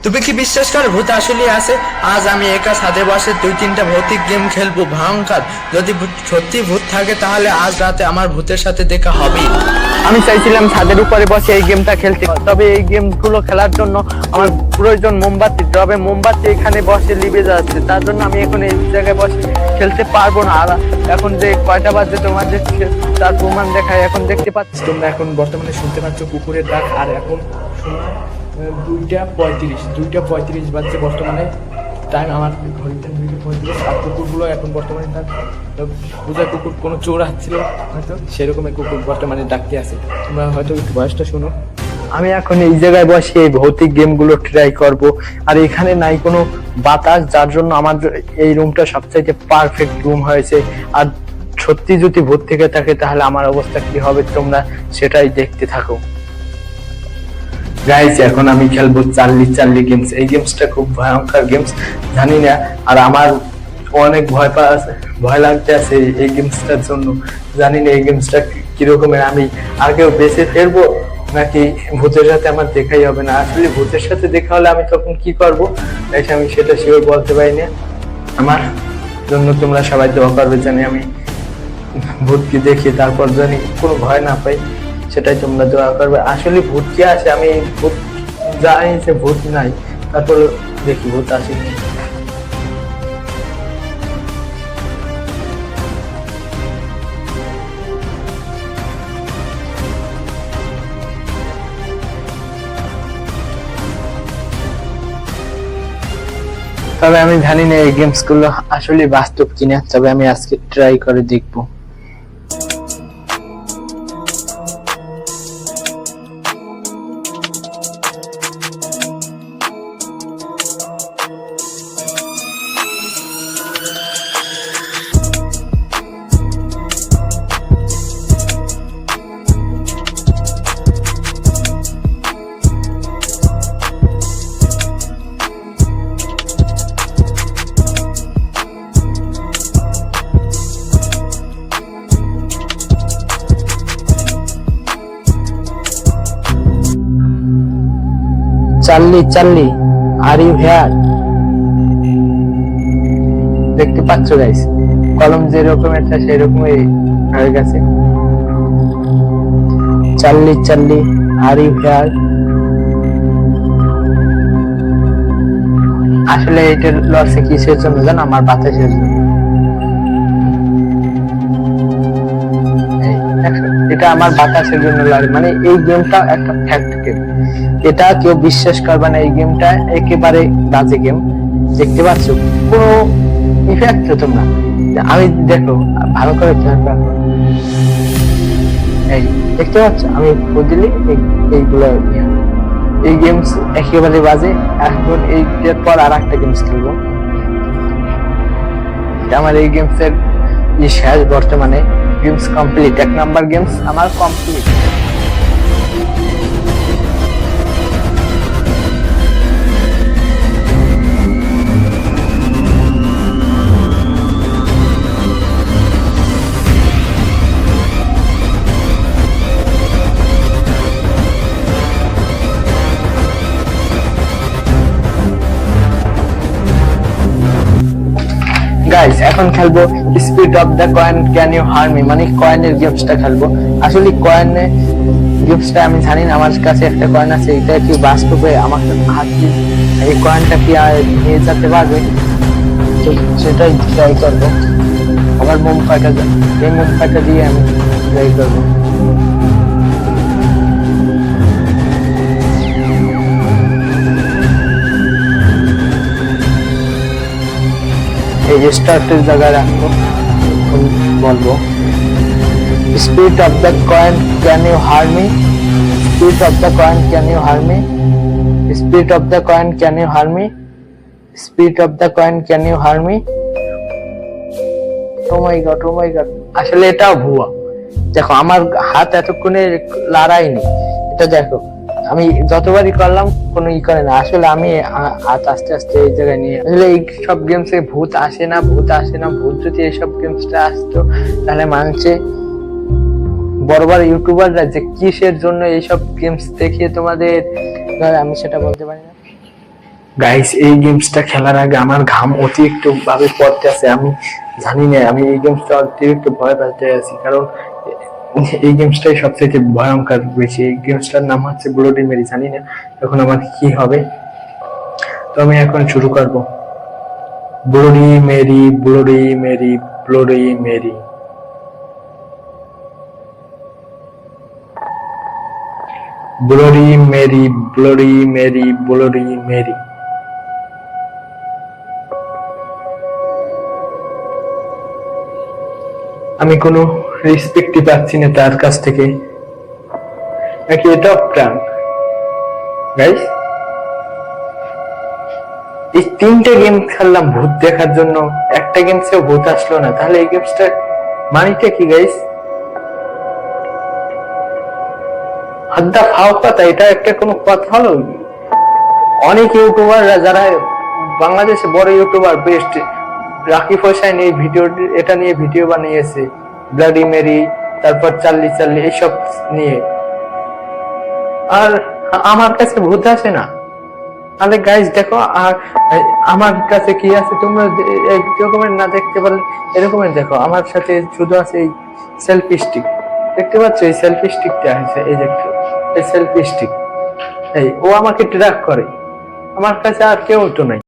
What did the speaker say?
তুমি কি বিশ্বাস করো ভূত আসলে আছে? আজ আমি একা ছাদে বসে 2-3টা ভৌতিক গেম খেলবো, ভয়ঙ্কর। যদি সত্যি ভূত থাকে তাহলে আজ রাতে আমার ভূতের সাথে দেখা হবে। আমি চাইছিলাম ছাদের উপরে বসে এই গেমটা খেলতে, তবে এই গেমগুলো খেলার জন্য আমার প্রয়োজন মোমবাতি। তবে মোমবাতি এখানে বসে লিভে যাচ্ছে, তার জন্য আমি এখন এই জায়গায় বসে খেলতে পারবো না। আর এখন যে কয়টা বাজে তোমাদের তার প্রমাণ দেখায় এখন দেখতে পাচ্ছি। তোমরা এখন বর্তমানে শুনতে পাচ্ছ কুকুরের ডাক, আর এখন সময় 2টা 35 বাজছে বর্তমানে টাইম। আমার ঘড়িতে 2টা 35। আর কুকুরগুলো এখন বর্তমানে তার পূজার কুকুর, কোনো চোর আসছিল হয়তো, সেরকমের কুকুর বর্তমানে ডাকতে আছে। তোমরা হয়তো একটু বয়সটা শোনো। আমি এখন এই জায়গায় বসে এই ভৌতিক গেমগুলো ট্রাই করব। আর এখানে নাই কোনো বাতাস, যার জন্য আমার এই রুমটা সবচাইতে পারফেক্ট রুম হয়েছে। আর সত্যি যদি ভূত থেকে থাকে তাহলে আমার অবস্থা কি হবে তোমরা সেটাই দেখতে থাকো। গাইস, এখন আমি খেলবো চার্লি চার্লি গেমস। এই গেমসটা খুব ভয়ঙ্কর গেমস, জানি না। আর আমার অনেক ভয় লাগতে আছে এই গেমসটার জন্য। জানি না এই গেমসটা কিরকমের, আমি আগেও বেঁচে ফেলবো নাকি ভূতের সাথে আমার দেখাই হবে না। আসলে ভূতের সাথে দেখা হলে আমি তখন কি করবো আমি সেটা শিওর বলতে পারি না। আমার জন্য তোমরা সবাই দোয়া করবে জানি আমি ভূতকে দেখি, তারপর জানি কোনো ভয় না পাই, সেটাই তোমরা দোয়া করবে। আসলে ভূত কি আছে, আমি ভূত জানি যে ভূত নাই, তারপর দেখি ভূত আসে কি। তবে আমি জানি না এই গেমস গুলো আসলে বাস্তব কিনা, তবে আমি আজকে ট্রাই করে দেখবো। Charlie Charlie, are you here? দেখতে পাচ্ছ গাইস, কলম যেরকম একটা সেরকমই হয়ে গেছে। Charlie Charlie, are you here? আসলে এটা লড়ছে কিসের জন্য জানো? আমার বাতাসের জন্য। এটা আমার বাতাসের জন্য লড়ে, মানে এই গেমটা একটা ফ্যাক্ট গেম, এটা কেউ বিশ্বাস করবে না। এই গেমটা একেবারে বাজে গেম, দেখতে পাচ্ছ কোনো ইফেক্ট তোমরা। আমি দেখো ভালো করে খেয়াল করো, এই দেখতে পাচ্ছ আমি বুঝলি এইগুলো এই গেমস একেবারে বাজে। এখন এইটার পর আর একটা গেমস খেলবো। আমার এই গেমস এর শেষ বর্তমানে। গেমস কমপ্লিট, 1 নাম্বার গেমস আমার কমপ্লিট। গাইস, এখন খেলবো speed of the coin can you harm me, মানে কয়েনের গেমসটা খেলবো। আসলে কয়েনে গেমসটা আমি জানি না, আমার কাছে একটা কয়েন আছে, এটা কি বাস্তবে আমাকে হাতে এই কয়েনটা কি নিয়ে যেতে পারবে, সেটাই ট্রাই করবো। আমার এই মোম ফাটা দিয়ে আমি ট্রাই করবো। এই স্টার্টের জায়গায় রাখবো, বলবো speed of the coin can you harm me, speed of the coin can you harm me, speed of the coin can you harm me, speed of the coin can you harm me. Oh my god, oh my god, আসলে এটাও ভুয়া। দেখো আমার হাত এতক্ষণে লড়াইনি, এটা দেখো আমি যতবারই করলাম কোনো করে না। আসলে আমি হাত আস্তে আস্তে এই জায়গায় নিয়ে, আসলে এই সব গেমসে ভূত আসে না, ভূত আসে না। ভূত যদি এইসব গেমসটা আসতো তাহলে মানুষে বড় বড় ইউটিউবাররা যে কিসের জন্য এইসব গেমস দেখিয়ে তোমাদের, আমি সেটা বলতে পারি না। গাইস এই গেমসটা খেলার আগে আমার ঘাম অতিরিক্ত ভাবে পড়তে আছে, আমি জানি না, আমি এই গেমসটা অতিরিক্ত ভয় পেতে আছি, কারণ এই গেমসটাই সবথেকে ভয়ঙ্কর বেশি। এই গেমসটার নাম হচ্ছে ব্লোডি মেরি। জানি না এখন আমার কি হবে, তো আমি এখন শুরু করব। Bloody Mary, Bloody Mary, Bloody Mary. Bloody Mary, Bloody Mary, Bloody Mary. আমি কোনো রেসপেক্টই পাচ্ছি না তার কাছ থেকে, নাকি এটা প্রাণ? গাইস এই 3টে গেম খেললাম ভূত দেখার জন্য, একটা গেমসেও ভূত আসলো না, তাহলে এই গেমসটা মানিটা কি গাইস? হাদ্দা ফাও কথা, এটা একটা কোনো কথা হলো? অনেক ইউটিউবাররা যারা বাংলাদেশে বড় ইউটিউবার, বেস্ট রাকিব হোসেন এই ভিডিও, এটা নিয়ে ভিডিও বানিয়েছে, ব্লাডি মেরি, তারপর চার্লি চার্লি, এইসব নিয়ে, আর আমার কাছে ভূত আসে না। তাহলে গাইস দেখো, আর আমার কাছে কি আছে তোমরা এই রকমের না দেখতে পারলে এরকমের দেখো, আমার সাথে শুধু আছে এই সেলফি স্টিক, দেখতে পাচ্ছ? এই সেলফি স্টিকটা আছে, এই দেখো, এই সেলফি স্টিক, এই ও আমাকে ট্র্যাক করে, আমার কাছে আর কেউ তো নাই।